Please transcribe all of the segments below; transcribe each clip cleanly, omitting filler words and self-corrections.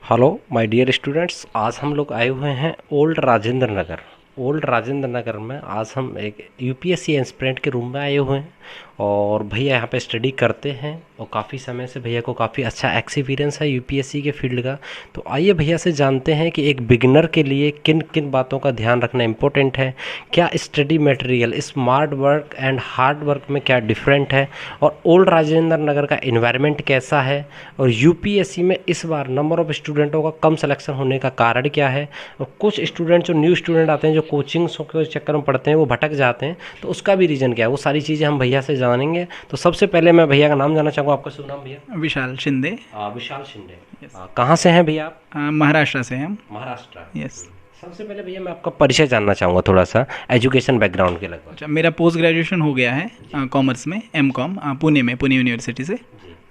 Hello my dear students, आज हम लोग आए हुए हैं ओल्ड राजेंद्र नगर। ओल्ड राजेंद्र नगर में आज हम एक यूपीएससी एस्पिरेंट के रूम में आए हुए हैं और भैया यहाँ पे स्टडी करते हैं और काफ़ी समय से भैया को काफ़ी अच्छा एक्सपीरियंस है यूपीएससी के फील्ड का। तो आइए भैया से जानते हैं कि एक बिगिनर के लिए किन किन बातों का ध्यान रखना इम्पोर्टेंट है, क्या study material smart work and hard work में क्या डिफरेंट है, और ओल्ड राजेंद्र नगर का इन्वायरमेंट कैसा है, और यूपीएससी में इस बार नंबर ऑफ़ स्टूडेंटों का कम सिलेक्शन होने का कारण क्या है, और कुछ स्टूडेंट जो न्यू स्टूडेंट आते हैं जो कोचिंग्स के चक्कर में पढ़ते हैं वो भटक जाते हैं, तो उसका भी रीज़न क्या है, वो सारी चीज़ें हम भैया से जानेंगे। तो सबसे पहले मैं भैया का नाम जानना चाहूँगा। आपका शुभ नाम भैया? विशाल शिंदे। विशाल शिंदे। कहाँ से हैं भैया आप? महाराष्ट्र से हैं। महाराष्ट्र। यस। सबसे पहले भैया मैं आपका परिचय जानना चाहूँगा, थोड़ा सा एजुकेशन बैकग्राउंड के लगभग। अच्छा, मेरा पोस्ट ग्रेजुएशन हो गया है कॉमर्स में, एमकॉम, पुणे में, पुणे यूनिवर्सिटी से।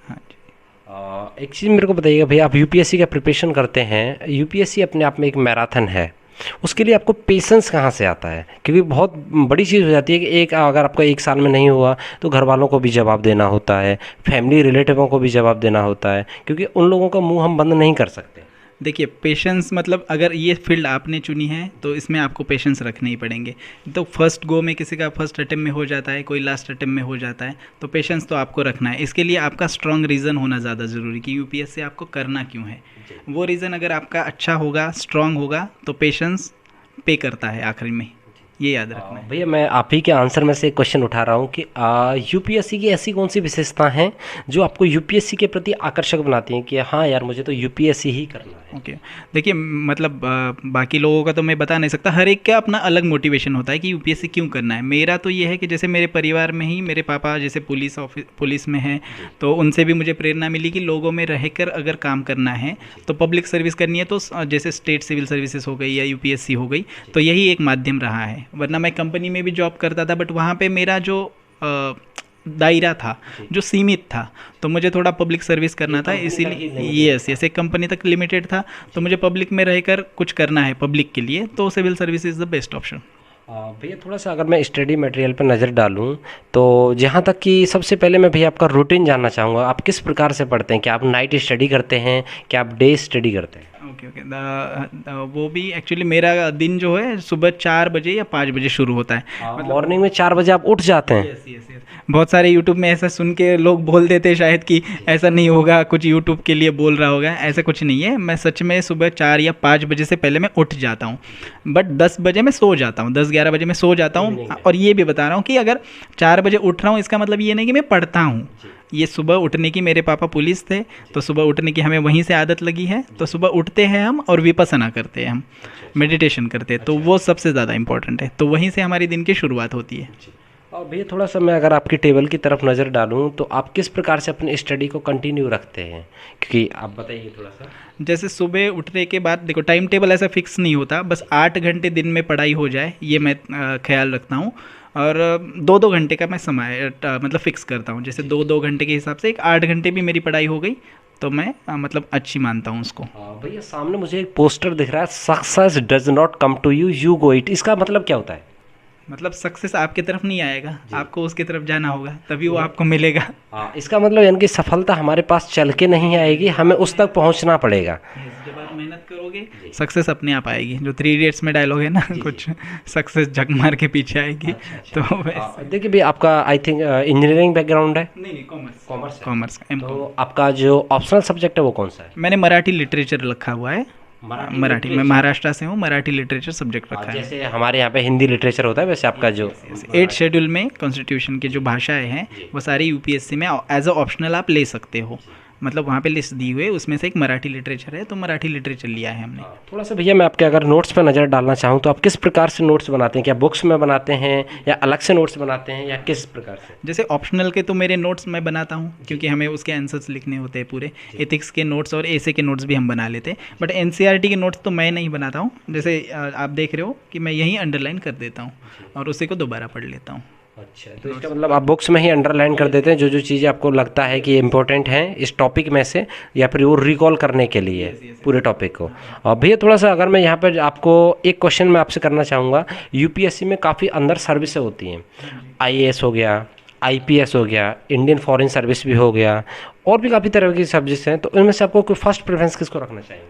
हाँ जी। एक चीज़ मेरे को बताइएगा भैया, आप यूपीएससी का प्रिपरेशन करते हैं, यूपीएससी अपने आप में एक मैराथन है, उसके लिए आपको पेशेंस कहाँ से आता है? क्योंकि बहुत बड़ी चीज़ हो जाती है कि एक अगर आपका एक साल में नहीं हुआ तो घर वालों को भी जवाब देना होता है, फैमिली रिलेटिवों को भी जवाब देना होता है, क्योंकि उन लोगों का मुंह हम बंद नहीं कर सकते। देखिए, पेशेंस मतलब अगर ये फील्ड आपने चुनी है तो इसमें आपको पेशेंस रखने ही पड़ेंगे। तो फर्स्ट गो में किसी का फर्स्ट अटेम्प्ट में हो जाता है, कोई लास्ट अटेम्प्ट में हो जाता है, तो पेशेंस तो आपको रखना है। इसके लिए आपका स्ट्रॉन्ग रीज़न होना ज़्यादा ज़रूरी कि यूपीएससी आपको करना क्यों है। वो रीज़न अगर आपका अच्छा होगा, स्ट्रॉन्ग होगा, तो पेशेंस पे करता है आखिरी में, ये याद रखना है। भैया मैं आप ही के आंसर में से एक क्वेश्चन उठा रहा हूँ कि यूपीएससी की ऐसी कौन सी विशेषता हैं जो आपको यूपीएससी के प्रति आकर्षक बनाती हैं कि हाँ यार मुझे तो यूपीएससी ही करना है? ओके। देखिए, मतलब बाकी लोगों का तो मैं बता नहीं सकता, हर एक का अपना अलग मोटिवेशन होता है कि यूपीएससी क्यों करना है। मेरा तो ये है कि जैसे मेरे परिवार में ही मेरे पापा जैसे पुलिस में हैं, तो उनसे भी मुझे प्रेरणा मिली कि लोगों में रहकर अगर काम करना है तो पब्लिक सर्विस करनी है, तो जैसे स्टेट सिविल सर्विसेज हो गई या यूपीएससी हो गई, तो यही एक माध्यम रहा है। वरना मैं कंपनी में भी जॉब करता था, बट वहाँ पे मेरा जो दायरा था जो सीमित था, तो मुझे थोड़ा पब्लिक सर्विस करना था, इसीलिए यस एक कंपनी तक लिमिटेड था, तो मुझे पब्लिक में रहकर कुछ करना है पब्लिक के लिए, तो civil service is the best option. भैया थोड़ा सा अगर मैं स्टडी मटेरियल पर नज़र डालूं तो जहाँ तक कि सबसे पहले मैं भैया आपका रूटीन जानना चाहूँगा, आप किस प्रकार से पढ़ते हैं? क्या आप नाइट स्टडी करते हैं, क्या आप डे स्टडी करते हैं? Okay okay. वो भी एक्चुअली मेरा दिन जो है सुबह 4 बजे या 5 बजे शुरू होता है। मतलब मॉर्निंग में 4 बजे आप उठ जाते हैं? Yes yes yes. बहुत सारे यूट्यूब में ऐसा सुन के लोग बोल देते हैं शायद कि ऐसा नहीं होगा, कुछ यूट्यूब के लिए बोल रहा होगा, ऐसा कुछ नहीं है। मैं सच में सुबह 4 या 5 बजे से पहले मैं उठ जाता हूँ, बट 10 बजे मैं सो जाता हूँ, 10-11 बजे मैं सो जाता हूँ। और ये भी बता रहा हूँ कि अगर 4 बजे उठ रहा हूँ इसका मतलब ये नहीं कि मैं पढ़ता हूँ। ये सुबह उठने की, मेरे पापा पुलिस थे तो सुबह उठने की हमें वहीं से आदत लगी है, तो सुबह उठते हैं हम और विपස්සना करते हैं, हम मेडिटेशन करते हैं, तो वो सबसे ज़्यादा इंपॉर्टेंट है, तो वहीं से हमारी दिन की शुरुआत होती है। और भैया थोड़ा सा मैं अगर आपकी टेबल की तरफ नज़र डालूं तो आप किस प्रकार से अपनी स्टडी को कंटिन्यू रखते हैं, क्योंकि आप बताइए थोड़ा सा। जैसे सुबह उठने के बाद देखो, टाइम टेबल ऐसा फिक्स नहीं होता, बस 8 घंटे दिन में पढ़ाई हो जाए ये मैं ख्याल रखता हूँ, और 2-2 घंटे का मैं समय मतलब फ़िक्स करता हूँ। जैसे 2-2 घंटे के हिसाब से एक 8 घंटे भी मेरी पढ़ाई हो गई तो मैं मतलब अच्छी मानता हूँ उसको। भैया सामने मुझे एक पोस्टर दिख रहा है, success does not come to you, you go it, इसका मतलब क्या होता है? मतलब सक्सेस आपके तरफ नहीं आएगा, आपको उसके तरफ जाना होगा, तभी वो आपको मिलेगा। इसका मतलब यानी कि सफलता हमारे पास चल के नहीं आएगी, हमें उस तक पहुंचना पड़ेगा। जब आप मेहनत करोगे सक्सेस अपने आप आएगी। जो 3 इडियट्स में डायलॉग है ना, कुछ सक्सेस झक मार के पीछे आएगी। तो देखिए भैया आपका आई थिंक इंजीनियरिंग बैकग्राउंड है? नहीं, कॉमर्स। कॉमर्स। तो आपका जो ऑप्शनल सब्जेक्ट है वो कौन सा है? मैंने मराठी लिटरेचर रखा हुआ है। मराठी, मैं महाराष्ट्र से हूँ, मराठी लिटरेचर सब्जेक्ट रखा है। जैसे हमारे यहाँ पे हिंदी लिटरेचर होता है, वैसे आपका जो 8 शेड्यूल में कॉन्स्टिट्यूशन की जो भाषाएं हैं वो सारी यूपीएससी में एज अ ऑप्शनल आप ले सकते हो, मतलब वहाँ पे लिस्ट दी हुई है, उसमें से एक मराठी लिटरेचर है, तो मराठी लिटरेचर लिया है हमने। थोड़ा सा भैया मैं आपके अगर नोट्स पर नज़र डालना चाहूँ तो आप किस प्रकार से नोट्स बनाते हैं? क्या बुक्स में बनाते हैं या अलग से नोट्स बनाते हैं, या किस प्रकार से? जैसे ऑप्शनल के तो मेरे नोट्स मैं बनाता हूँ, क्योंकि हमें उसके आंसर्स लिखने होते हैं पूरे। एथिक्स के नोट्स और ऐसे के नोट्स भी हम बना लेते हैं, बट एनसीईआरटी के नोट्स तो मैं नहीं बनाता हूँ। जैसे आप देख रहे हो कि मैं यहीं अंडरलाइन कर देता हूँ और उसी को दोबारा पढ़ लेता हूँ। अच्छा, तो इसका मतलब आप बुक्स में ही अंडरलाइन कर देते हैं जो जो चीज़ें आपको लगता है कि इम्पोर्टेंट हैं इस टॉपिक में से, या फिर वो रिकॉल करने के लिए पूरे टॉपिक को। और भैया थोड़ा सा अगर मैं यहाँ पर आपको एक क्वेश्चन मैं आपसे करना चाहूँगा, यूपीएससी में काफ़ी अंदर सर्विसेज होती हैं, आईएएस हो गया, आईपीएस हो गया, इंडियन फॉरेन सर्विस भी हो गया, और भी काफ़ी तरह की सब्जेक्ट्स हैं, तो इनमें से आपको कोई फर्स्ट प्रेफरेंस किसको रखना चाहिए?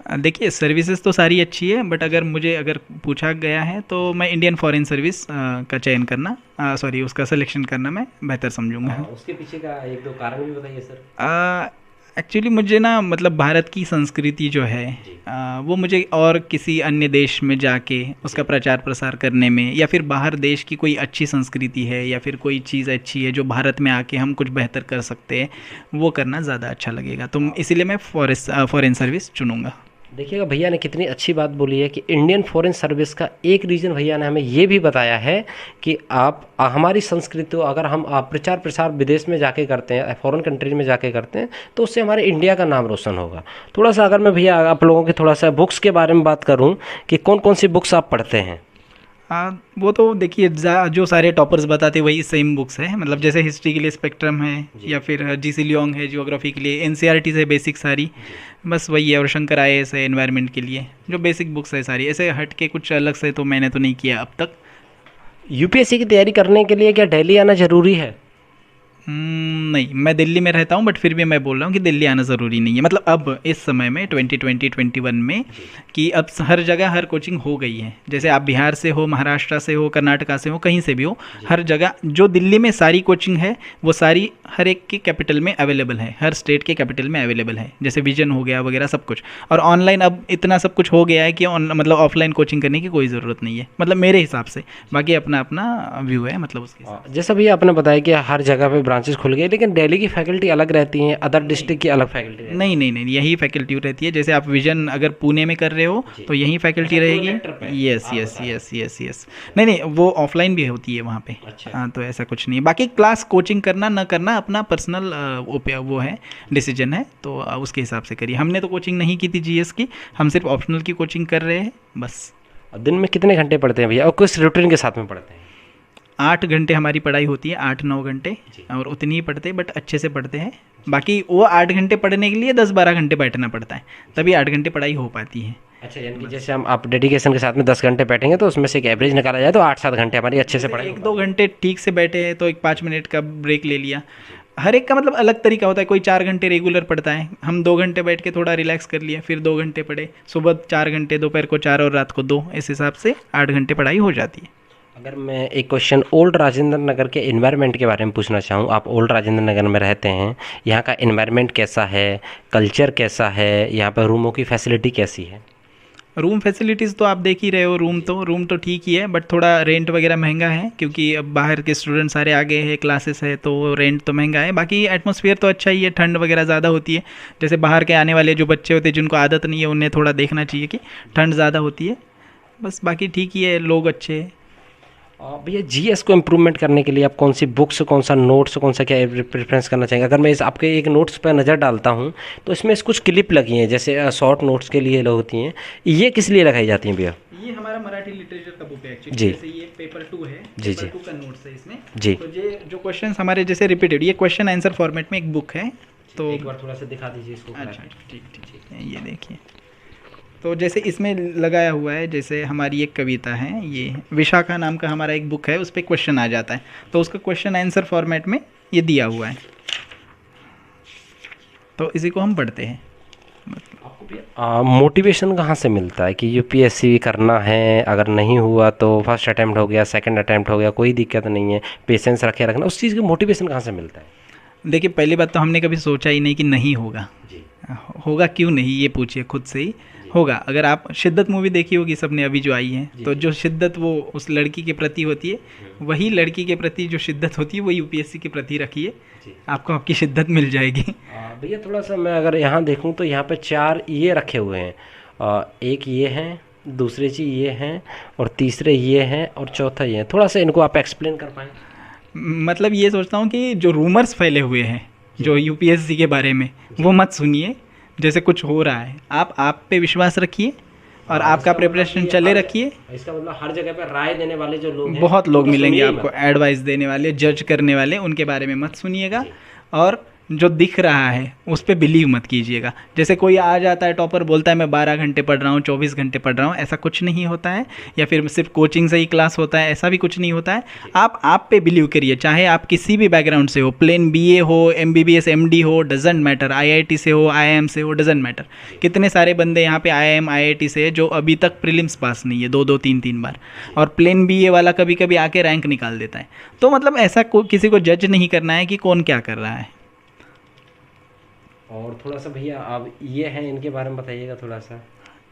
देखिए सर्विसेज तो सारी अच्छी है, बट अगर पूछा गया है तो मैं इंडियन फॉरेन सर्विस का चयन करना, सॉरी उसका सिलेक्शन करना मैं बेहतर समझूंगा। उसके पीछे का एक दो कारण भी बताइए सर। एक्चुअली मुझे ना मतलब भारत की संस्कृति जो है जी। वो मुझे और किसी अन्य देश में जाके उसका प्रचार प्रसार करने में, या फिर बाहर देश की कोई अच्छी संस्कृति है या फिर कोई चीज़ अच्छी है जो भारत में आके हम कुछ बेहतर कर सकते हैं, वो करना ज़्यादा अच्छा लगेगा। तो इसीलिए मैं फॉरेन सर्विस चुनूँगा। देखिएगा भैया ने कितनी अच्छी बात बोली है कि इंडियन फॉरेन सर्विस का एक रीज़न भैया ने हमें ये भी बताया है कि आप हमारी संस्कृति अगर हम प्रचार प्रसार विदेश में जाके करते हैं, फॉरेन कंट्री में जाके करते हैं, तो उससे हमारे इंडिया का नाम रोशन होगा। थोड़ा सा अगर मैं भैया आप लोगों की थोड़ा सा बुक्स के बारे में बात करूं कि कौन कौन सी बुक्स आप पढ़ते हैं। हाँ वो तो देखिए जो सारे टॉपर्स बताते वही सेम बुक्स है, मतलब जैसे हिस्ट्री के लिए स्पेक्ट्रम है, या फिर जीसी लियोंग है ज्योग्राफी के लिए, एनसीईआरटी से बेसिक सारी, बस वही है। और शंकर आईएएस है एनवायरनमेंट के लिए, जो बेसिक बुक्स है सारी। ऐसे हट के कुछ अलग से तो मैंने तो नहीं किया अब तक। यूपीएससी की तैयारी करने के लिए क्या दिल्ली आना ज़रूरी है। नहीं, मैं दिल्ली में रहता हूँ, बट फिर भी मैं बोल रहा हूँ कि दिल्ली आना ज़रूरी नहीं है। मतलब अब इस समय में 2020-21 में कि अब हर जगह हर कोचिंग हो गई है। जैसे आप बिहार से हो, महाराष्ट्र से हो, कर्नाटका से हो, कहीं से भी हो, हर जगह जो दिल्ली में सारी कोचिंग है वो सारी हर एक के कैपिटल में अवेलेबल है, हर स्टेट के कैपिटल में अवेलेबल है। जैसे विजन हो गया वगैरह सब कुछ। और ऑनलाइन अब इतना सब कुछ हो गया है कि मतलब ऑफलाइन कोचिंग करने की कोई ज़रूरत नहीं है, मतलब मेरे हिसाब से। बाकी अपना अपना व्यू है, मतलब उसके जैसा भैया आपने बताया कि हर जगह पे ब्रांचेस खुल गए, लेकिन दिल्ली की फैकल्टी अलग रहती हैं, अदर डिस्ट्रिक्ट की अलग फैकल्टी रहती है। नहीं नहीं नहीं, यही फैकल्टी रहती है। जैसे आप विजन अगर पुणे में कर रहे हो तो यही फैकल्टी रहेगी। Yes yes yes yes yes. नहीं नहीं, वो ऑफलाइन भी होती है वहाँ पे। हाँ, तो ऐसा कुछ नहीं है। बाकी क्लास कोचिंग करना ना करना अपना पर्सनल वो है, डिसीजन है, तो उसके हिसाब से करिए। हमने तो कोचिंग नहीं की थी जीएस की, हम सिर्फ ऑप्शनल की कोचिंग कर रहे हैं बस। दिन में कितने घंटे पढ़ते हैं भैया, और किस रूटीन के साथ में पढ़ते हैं। 8 घंटे हमारी पढ़ाई होती है, 8-9 घंटे, और उतनी ही पढ़ते हैं, बट अच्छे से पढ़ते हैं। बाकी वो 8 घंटे पढ़ने के लिए 10-12 घंटे बैठना पड़ता है, तभी 8 घंटे पढ़ाई हो पाती है। अच्छा, यानी कि जैसे हम आप डेडिकेशन के साथ में 10 घंटे बैठेंगे तो उसमें से एक एवरेज निकाला जाए तो 8-7 घंटे हमारी अच्छे से पढ़ाई। 1-2 घंटे ठीक से बैठे हैं तो एक 5 मिनट का ब्रेक ले लिया। हर एक का मतलब अलग तरीका होता है। कोई 4 घंटे रेगुलर पढ़ता है, हम 2 घंटे बैठ के थोड़ा रिलैक्स कर लिया, फिर 2 घंटे पढ़े, सुबह 4 घंटे, दोपहर को 4 और रात को 2, इस हिसाब से 8 घंटे पढ़ाई हो जाती है। अगर मैं एक क्वेश्चन ओल्ड राजेंद्र नगर के इन्वायरमेंट के बारे में पूछना चाहूँ, आप ओल्ड राजेंद्र नगर में रहते हैं, यहाँ का इन्वायरमेंट कैसा है, कल्चर कैसा है, यहाँ पर रूमों की फैसिलिटी कैसी है। रूम फैसिलिटीज़ तो आप देख ही रहे हो। रूम तो ठीक ही है, बट थोड़ा रेंट वगैरह महंगा है, क्योंकि अब बाहर के स्टूडेंट सारे आ गए हैं, क्लासेस है, तो रेंट तो महंगा है। बाकी एटमॉस्फेयर तो अच्छा ही है, ठंड वगैरह ज़्यादा होती है। जैसे बाहर के आने वाले जो बच्चे होते हैं जिनको आदत नहीं है, उन्हें थोड़ा देखना चाहिए कि ठंड ज़्यादा होती है। बस बाकी ठीक ही है, लोग अच्छे हैं। भैया जीएस को इम्प्रूवमेंट करने के लिए आप कौन सी बुक्स, कौन सा नोट्स, कौन सा क्या प्रेफरेंस करना चाहेंगे। अगर मैं इस आपके एक नोट्स पर नज़र डालता हूँ तो इसमें कुछ क्लिप लगी हैं, जैसे शॉर्ट नोट्स के लिए होती हैं, ये किस लिए लगाई जाती हैं भैया। ये हमारा मराठी लिटरेचर का बुक है एक्चुअली। जी। जैसे ये पेपर 2 है, जी पेपर जी 2 का नोट्स है इसमें। जी। तो ये जो क्वेश्चंस हमारे जैसे रिपीटेड, ये क्वेश्चन आंसर फॉर्मेट में एक बुक है। तो एक बार थोड़ा सा दिखा दीजिए इसको। अच्छा, ठीक ठीक है, ये देखिए। तो जैसे इसमें लगाया हुआ है, जैसे हमारी एक कविता है, ये विशाखा नाम का हमारा एक बुक है, उस पर क्वेश्चन आ जाता है, तो उसका क्वेश्चन आंसर फॉर्मेट में ये दिया हुआ है, तो इसी को हम पढ़ते हैं। मोटिवेशन कहाँ से मिलता है कि यूपीएससी करना है, अगर नहीं हुआ तो फर्स्ट अटैम्प्ट हो गया, सेकंड अटैम्प्ट हो गया, कोई दिक्कत नहीं है, पेशेंस रखे रखना, उस चीज़ का मोटिवेशन कहाँ से मिलता है। देखिए, पहली बात तो हमने कभी सोचा ही नहीं कि नहीं होगा। जी। होगा क्यों नहीं, ये पूछिए खुद से ही। होगा। अगर आप शिद्दत मूवी देखी होगी सबने, अभी जो आई है, तो जो शिद्दत वो उस लड़की के प्रति होती है, वही लड़की के प्रति जो शिद्दत होती है वो यूपीएससी के प्रति रखिए, आपको आपकी शिद्दत मिल जाएगी। भैया थोड़ा सा मैं अगर यहाँ देखूँ तो यहाँ पे 4 ये रखे हुए हैं, एक ये हैं, दूसरे चीज़ ये हैं, और तीसरे ये हैं, और चौथा ये है। थोड़ा सा इनको आप एक्सप्लेन कर पाएँ। मतलब ये सोचता हूँ कि जो रूमर्स फैले हुए हैं जो यूपीएससी के बारे में, वो मत सुनिए। जैसे कुछ हो रहा है, आप पे विश्वास रखिए और आपका प्रिपरेशन चले रखिए। इसका मतलब हर जगह पे राय देने वाले जो लोग हैं, बहुत लोग मिलेंगे आपको, एडवाइस देने वाले, जज करने वाले, उनके बारे में मत सुनिएगा। और जो दिख रहा है उस पर बिलीव मत कीजिएगा। जैसे कोई आ जाता है टॉपर, बोलता है मैं 12 घंटे पढ़ रहा हूँ, 24 घंटे पढ़ रहा हूँ, ऐसा कुछ नहीं होता है। या फिर सिर्फ कोचिंग से ही क्लास होता है, ऐसा भी कुछ नहीं होता है। आप पे बिलीव करिए, चाहे आप किसी भी बैकग्राउंड से हो, प्लेन बीए हो, एमबीबीएस एमडी हो, डजेंट मैटर, आईआईटी से हो, आईआईएम से हो, डजेंट मैटर। कितने सारे बंदे यहाँ पे आईआईएम आईआईटी से जो अभी तक प्रीलिम्स पास नहीं है, 2 2 3 3 बार, और प्लेन बीए वाला कभी कभी आके रैंक निकाल देता है। तो मतलब ऐसा किसी को जज नहीं करना है कि कौन क्या कर रहा है। और थोड़ा सा भैया आप ये हैं इनके बारे में बताइएगा थोड़ा सा।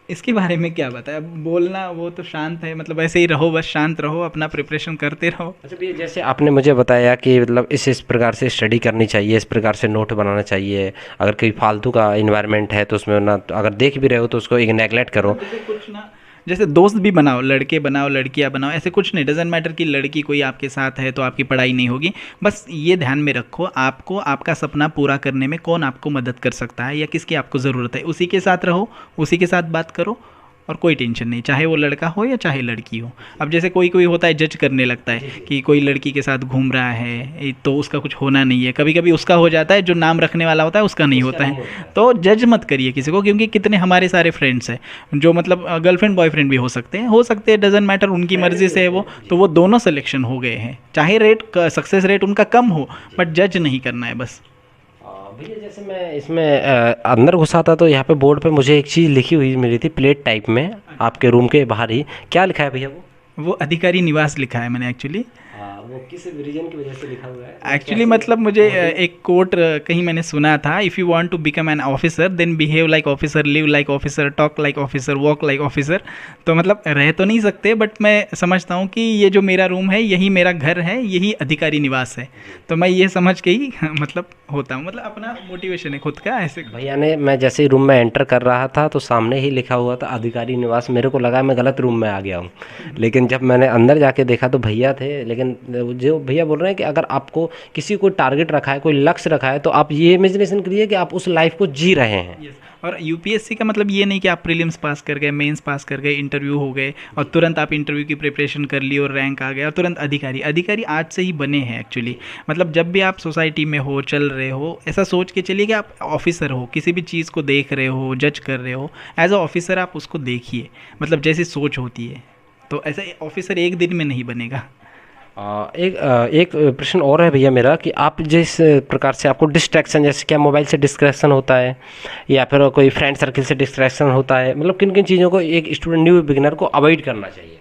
इसके बारे में क्या बताया, बोलना वो तो शांत है, मतलब ऐसे ही रहो, बस शांत रहो, अपना प्रिपरेशन करते रहो। अच्छा भैया, जैसे आपने मुझे बताया कि मतलब इस प्रकार से स्टडी करनी चाहिए, इस प्रकार से नोट बनाना चाहिए, अगर कोई फालतू का इन्वायरमेंट है तो उसमें ना, अगर देख भी रहे हो तो उसको एक नेगलेक्ट करो। जैसे कुछ ना, जैसे दोस्त भी बनाओ, लड़के बनाओ, लड़कियां बनाओ, ऐसे कुछ नहीं, डजेंट मैटर कि लड़की कोई आपके साथ है तो आपकी पढ़ाई नहीं होगी। बस ये ध्यान में रखो, आपको आपका सपना पूरा करने में कौन आपको मदद कर सकता है या किसकी आपको ज़रूरत है, उसी के साथ रहो, उसी के साथ बात करो, और कोई टेंशन नहीं, चाहे वो लड़का हो या चाहे लड़की हो। अब जैसे कोई कोई होता है जज करने लगता है कि कोई लड़की के साथ घूम रहा है तो उसका कुछ होना नहीं है, कभी कभी उसका हो जाता है, जो नाम रखने वाला होता है उसका नहीं होता है। तो जज मत करिए किसी को, क्योंकि कितने हमारे सारे फ्रेंड्स हैं जो मतलब गर्लफ्रेंड बॉयफ्रेंड भी हो सकते हैं, डजेंट मैटर, उनकी मर्जी से है वो, तो वो दोनों सिलेक्शन हो गए हैं, चाहे सक्सेस रेट उनका कम हो, बट जज नहीं करना है बस। भैया जैसे मैं इसमें अंदर घुसा था तो यहाँ पे बोर्ड पे मुझे एक चीज़ लिखी हुई मिली थी प्लेट टाइप में, आपके रूम के बाहर ही, क्या लिखा है भैया वो? वो अधिकारी निवास लिखा है मैंने एक्चुअली। वो किस रीजन की वजह से लिखा हुआ है एक्चुअली मतलब मुझे एक कोट कहीं मैंने सुना था, if you want to become an officer then behave like officer, live like officer, talk like officer, walk like officer. तो मतलब रह तो नहीं सकते, बट मैं समझता हूँ कि ये जो मेरा रूम है यही मेरा घर है, यही अधिकारी निवास है। तो मैं ये समझ के ही मतलब होता हूँ, मतलब अपना मोटिवेशन है खुद का ऐसे। भैया ने, मैं जैसे ही रूम में एंटर कर रहा था तो सामने ही लिखा हुआ था अधिकारी निवास, मेरे को लगा मैं गलत रूम में आ गया हूँ, लेकिन जब मैंने अंदर जाके देखा तो भैया थे। लेकिन जो भैया बोल रहे हैं कि अगर आपको किसी को टारगेट रखा है, कोई लक्ष्य रखा है, तो आप ये इमेजिनेशन करिए कि आप उस लाइफ को जी रहे हैं। yes. और यूपीएससी का मतलब ये नहीं कि आप प्रीलिम्स पास कर गए, मेंस पास कर गए, इंटरव्यू हो गए और तुरंत आप इंटरव्यू की प्रिपरेशन कर ली और रैंक आ गया और तुरंत अधिकारी आज से ही बने हैं एक्चुअली। मतलब जब भी आप सोसाइटी में हो, चल रहे हो, ऐसा सोच के चलिए कि आप ऑफिसर हो, किसी भी चीज़ को देख रहे हो, जज कर रहे हो, एज अ ऑफिसर आप उसको देखिए, मतलब जैसी सोच होती है। तो ऐसा ऑफिसर एक दिन में नहीं बनेगा। एक प्रश्न और है भैया मेरा कि आप जिस प्रकार से आपको डिस्ट्रैक्शन, जैसे क्या मोबाइल से डिस्ट्रैक्शन होता है या फिर कोई फ्रेंड सर्कल से डिस्ट्रैक्शन होता है, मतलब किन किन चीज़ों को एक स्टूडेंट न्यू बिगिनर को अवॉइड करना चाहिए?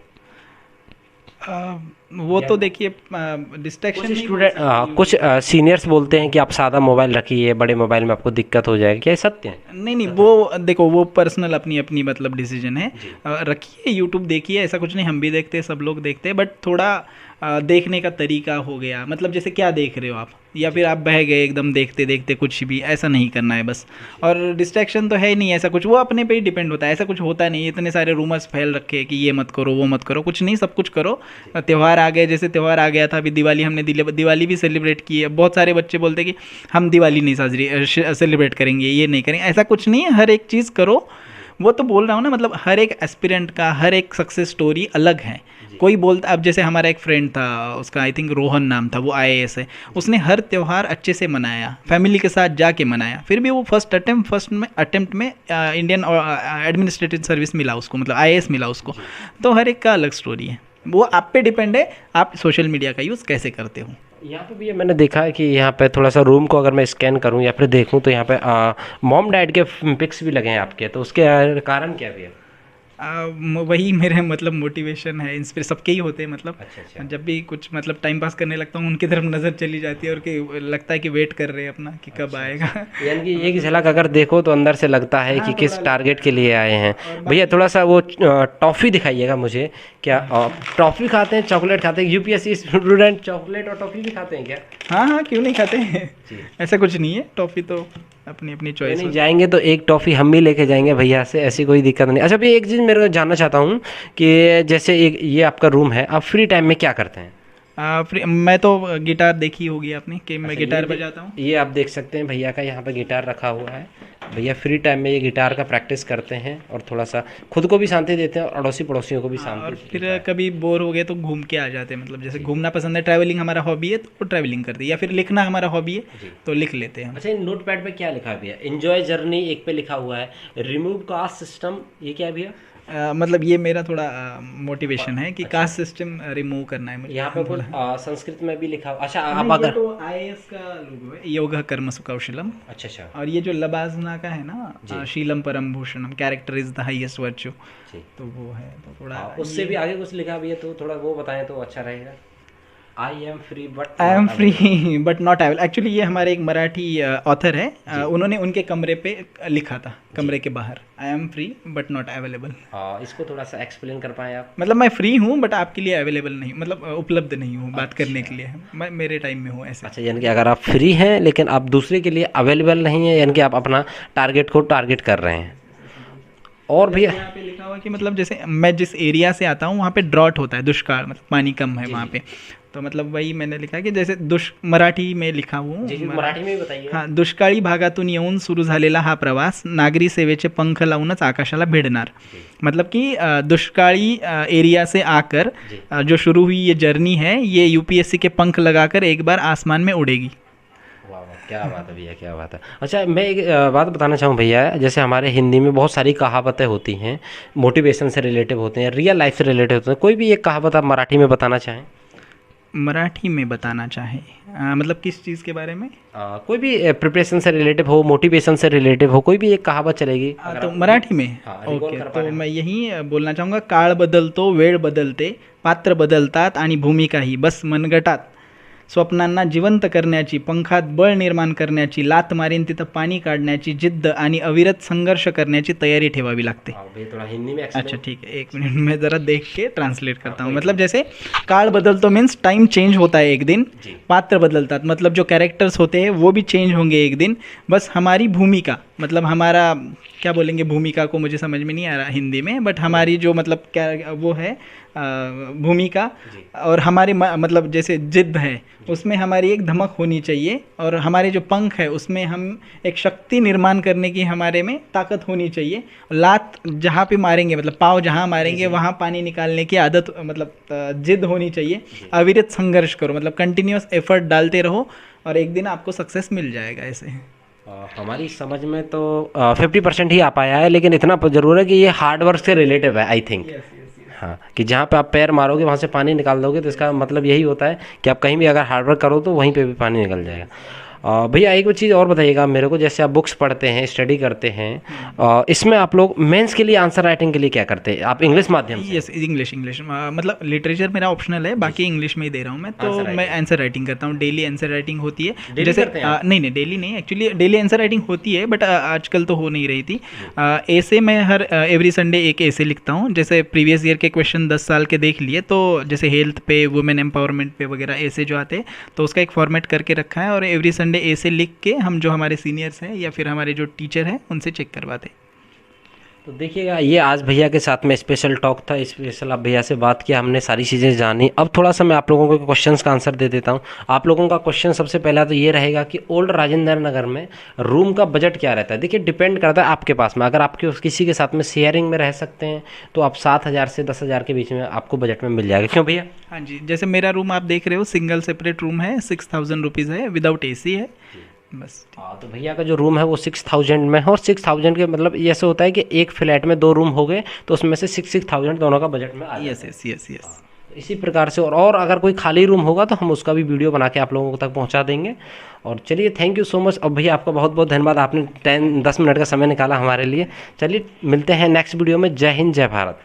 वो तो देखिए डिस्ट्रैक्शन स्टूडेंट, कुछ सीनियर्स बोलते हैं कि आप सादा मोबाइल रखिए, बड़े मोबाइल में आपको दिक्कत हो जाएगी, क्या ये सत्य है? नहीं, वो देखो वो पर्सनल अपनी अपनी मतलब डिसीजन है। रखिए, यूट्यूब देखिए, ऐसा कुछ नहीं, हम भी देखते हैं, सब लोग देखते हैं, बट थोड़ा देखने का तरीका हो गया, मतलब जैसे क्या देख रहे हो आप, या फिर आप बह गए एकदम देखते देखते कुछ भी, ऐसा नहीं करना है बस। और डिस्ट्रैक्शन तो है ही नहीं ऐसा कुछ, वो अपने पे ही डिपेंड होता है, ऐसा कुछ होता नहीं। इतने सारे रूमर्स फैल रखे कि ये मत करो, वो मत करो, कुछ नहीं, सब कुछ करो। त्यौहार आ गए, जैसे त्यौहार आ गया था अभी दिवाली, हमने दिवाली भी सेलिब्रेट की है। बहुत सारे बच्चे बोलते हैं कि हम दिवाली नहीं सेलिब्रेट करेंगे, ये नहीं करेंगे, ऐसा कुछ नहीं है, हर एक चीज़ करो। वो तो बोल रहा हूँ ना, मतलब हर एक एस्पिरेंट का हर एक सक्सेस स्टोरी अलग है। कोई बोलता, अब जैसे हमारा एक फ्रेंड था, उसका आई थिंक रोहन नाम था, वो आईएएस है, उसने हर त्यौहार अच्छे से मनाया, फैमिली के साथ जाके मनाया, फिर भी वो फर्स्ट अटेम्प्ट में इंडियन एडमिनिस्ट्रेटिव सर्विस मिला उसको, मतलब आईएएस मिला उसको। तो हर एक का अलग स्टोरी है, वो आप पे डिपेंड है, आप सोशल मीडिया का यूज़ कैसे करते हो। यहाँ पे भी ये मैंने देखा है कि यहाँ पे थोड़ा सा रूम को अगर मैं स्कैन करूँ या फिर देखूँ तो यहाँ पे मॉम डैड के पिक्स भी लगे हैं आपके, तो उसके कारण क्या भी है? वही मेरे मतलब मोटिवेशन है, इंस्पिरेशन सबके ही होते हैं, मतलब अच्छा। जब भी कुछ मतलब टाइम पास करने लगता हूँ उनकी तरफ नज़र चली जाती है और कि लगता है कि वेट कर रहे हैं अपना कि कब आएगा। यानी कि एक झलक अगर देखो तो अंदर से लगता है कि किस टारगेट के लिए आए हैं। भैया थोड़ा सा वो टॉफ़ी दिखाइएगा मुझे, क्या टॉफ़ी खाते हैं, चॉकलेट खाते हैं? यूपीएससी स्टूडेंट चॉकलेट और टॉफ़ी भी खाते हैं क्या? हाँ, क्यों नहीं खाते हैं, ऐसा कुछ नहीं है, टॉफ़ी तो अपनी अपनी चॉइस। नहीं जाएंगे तो एक टॉफ़ी हम भी लेके जाएंगे भैया से, ऐसी कोई दिक्कत नहीं। अच्छा भैया एक चीज़ मेरे को जानना चाहता हूँ कि जैसे एक ये आपका रूम है, आप फ्री टाइम में क्या करते हैं? मैं तो गिटार देखी होगी आपने कि मैं अच्छा, गिटार बजाता हूँ। ये आप देख सकते हैं भैया का यहाँ पे गिटार रखा हुआ है। भैया फ्री टाइम में ये गिटार का प्रैक्टिस करते हैं और थोड़ा सा खुद को भी शांति देते हैं और अड़ोसी पड़ोसियों को भी हाँ, शांति और देता फिर है। कभी बोर हो गए तो घूम के आ जाते हैं, मतलब जैसे जी। घूमना पसंद है, ट्रैवलिंग हमारा हॉबी है तो ट्रैवलिंग करते हैं, या फिर लिखना हमारा हॉबी है जी। तो लिख लेते हैं हम। अच्छा, इन नोट पैड पे क्या लिखा है भैया? एंजॉय जर्नी एक पे लिखा हुआ है, रिमूव कास्ट सिस्टम, ये क्या है भैया? मतलब ये मेरा थोड़ा मोटिवेशन है कि अच्छा। कास्ट सिस्टम रिमूव करना है मुझे यहाँ पे कुछ थोड़ा। संस्कृत में भी लिखा, अच्छा आप नहीं, ये अगर, तो आईएएस का लोगो है, योगा कर्म सुकौशलम। अच्छा अच्छा, और ये जो लबाजना का है जी। ना, शीलम परम भूषणम, character is the highest virtue, जी। तो वो है तो थोड़ा उससे भी आगे कुछ लिखा भी है तो थोड़ा वो बताएं तो अच्छा रहेगा। I am free but I am not available. Free but not available. Actually ये हमारे एक मराठी ऑथर है, जी। उन्होंने उनके कमरे पे लिखा था, जी। कमरे के बाहर, I am free but not available. हाँ, इसको थोड़ा सा एक्सप्लेन कर पाएँ आप? मतलब मैं फ्री हूँ बट आपके लिए अवेलेबल नहीं, मतलब उपलब्ध नहीं हूँ बात करने अच्छा। के लिए, मैं मेरे टाइम में हूँ ऐसे। अच्छा, यानी कि अगर आप फ्री हैं लेकिन आप दूसरे के लिए अवेलेबल नहीं है, यानी कि आप अपना टारगेट को टारगेट कर रहे हैं। और जैसे भैया, यहाँ पे लिखा हुआ है कि मतलब जैसे मैं जिस एरिया से आता हूँ वहाँ पे ड्रॉट होता है, दुष्काल, मतलब पानी कम है जी वहाँ जी पे। तो मतलब वही मैंने लिखा है कि जैसे मराठी में लिखा हूँ। जी जी, मराठी में भी बताइए। हां, दुष्काळी भागातून येऊन सुरू झालेला हा प्रवास नागरी सेवेचे पंख लावूनच आकाशाला भिडणार। जी मतलब कि दुष्काळी एरिया से आकर जी। जो शुरू हुई ये जर्नी है, ये यूपीएससी के पंख लगाकर एक बार आसमान में उड़ेगी। वाह वाह, क्या बात है भैया, क्या बात है। अच्छा, मैं एक बात बताना चाहूँ भैया, जैसे हमारे हिंदी में बहुत सारी कहावतें होती हैं, मोटिवेशन से रिलेटिव होते हैं, रियल लाइफ से रिलेटिव होते हैं, कोई भी एक कहावत आप मराठी में बताना चाहें? मराठी में बताना चाहे मतलब किस चीज़ के बारे में? कोई भी प्रिपरेशन से रिलेटिव हो, मोटिवेशन से रिलेटिव हो, कोई भी एक कहावत चलेगी अगर तो आप मराठी में। हाँ रिकॉल ओके, कर पा तो रहे हो। मैं यही बोलना चाहूँगा, काळ बदलतो, वेळ बदलते, पात्र बदलतात आणि भूमिकाही, बस मनगटात स्वप्नांना जिवंत करण्याची, पंखात बळ निर्माण करण्याची, लात मारीन तिथं पाणी काढण्याची जिद्द आणि अविरत संघर्ष करण्याची तयारी ठेवावी लागते। हाँ भैया, थोड़ा हिंदी में अच्छा एक्सप्लेन। ठीक है, एक मिनट मैं ज़रा देख के ट्रांसलेट करता हूँ। कोई मतलब नहीं। जैसे काल बदलतो मीन्स टाइम चेंज होता है एक दिन, जी। पात्र बदलतात मतलब जो कैरेक्टर्स होते हैं वो भी चेंज होंगे एक दिन, बस हमारी भूमिका, मतलब हमारा क्या बोलेंगे, भूमिका को मुझे समझ में नहीं आ रहा हिंदी में, बट हमारी जो मतलब क्या वो है भूमिका, जी। और हमारी मतलब जैसे जिद है उसमें हमारी एक धमक होनी चाहिए, और हमारे जो पंख है उसमें हम एक शक्ति निर्माण करने की हमारे में ताकत होनी चाहिए। लात जहाँ पे मारेंगे, मतलब पाँव जहाँ मारेंगे वहाँ पानी निकालने की आदत, मतलब जिद होनी चाहिए। अविरत संघर्ष करो, मतलब कंटिन्यूस एफर्ट डालते रहो और एक दिन आपको सक्सेस मिल जाएगा ऐसे। हमारी समझ में तो 50% ही आ पाया है, लेकिन इतना ज़रूर है कि ये हार्ड वर्क से रिलेटिव है आई थिंक। हाँ, कि जहाँ पे आप पैर मारोगे वहाँ से पानी निकाल दोगे, तो इसका मतलब यही होता है कि आप कहीं भी अगर हार्ड वर्क करो तो वहीं पे भी पानी निकल जाएगा। भैया एक चीज़ और बताइएगा मेरे को, जैसे आप बुक्स पढ़ते हैं, स्टडी करते हैं, इसमें आप लोग मेंस के लिए आंसर राइटिंग के लिए क्या करते हैं? आप इंग्लिश माध्यम से? यस, इंग्लिश मतलब लिटरेचर मेरा ऑप्शनल है, बाकी इंग्लिश में ही दे रहा हूँ मैं। तो आंसर मैं आंसर राइटिंग करता हूँ, डेली आंसर राइटिंग होती है। Daily जैसे करते हैं आप? नहीं डेली नहीं, एक्चुअली डेली आंसर राइटिंग होती है बट आजकल तो हो नहीं रही थी। ऐसे मैं हर एवरी संडे एक ऐसे लिखता हूँ, जैसे प्रीवियस ईयर के क्वेश्चन 10 साल के देख लिए, तो जैसे हेल्थ पे, वुमेन एम्पावरमेंट पे वगैरह ऐसे जो आते हैं, तो उसका एक फॉर्मेट करके रखा है, और एवरी संडे ऐसे लिख के हम जो हमारे सीनियर्स हैं या फिर हमारे जो टीचर हैं उनसे चेक करवाते हैं। तो देखिएगा, ये आज भैया के साथ में स्पेशल टॉक था, स्पेशल आप भैया से बात किया, हमने सारी चीज़ें जानी। अब थोड़ा सा मैं आप लोगों को क्वेश्चंस का आंसर दे देता हूँ। आप लोगों का क्वेश्चन सबसे पहला तो ये रहेगा कि ओल्ड राजेंद्र नगर में रूम का बजट क्या रहता है? देखिए, डिपेंड करता है आपके पास में, अगर आपके किसी के साथ में शेयरिंग में रह सकते हैं तो आप 7,000 से 10,000 के बीच में आपको बजट में मिल जाएगा। क्यों भैया? हाँ जी, जैसे मेरा रूम आप देख रहे हो, सिंगल सेपरेट रूम है, 6,000 रुपीज़ है, विदाउट एसी है बस। हाँ, तो भैया का जो रूम है वो 6,000 में है, और 6,000 के मतलब ये ऐसे होता है कि एक फ्लैट में 2 रूम हो गए तो उसमें से 6,000 दोनों का बजट में आ जाता है। Yes yes yes. तो इसी प्रकार से, और अगर कोई खाली रूम होगा तो हम उसका भी वीडियो बना के आप लोगों तक पहुंचा देंगे। और चलिए, थैंक यू सो मच। अब भैया आपका बहुत बहुत धन्यवाद, आपने 10 मिनट का समय निकाला हमारे लिए। चलिए, मिलते हैं नेक्स्ट वीडियो में। जय हिंद, जय भारत।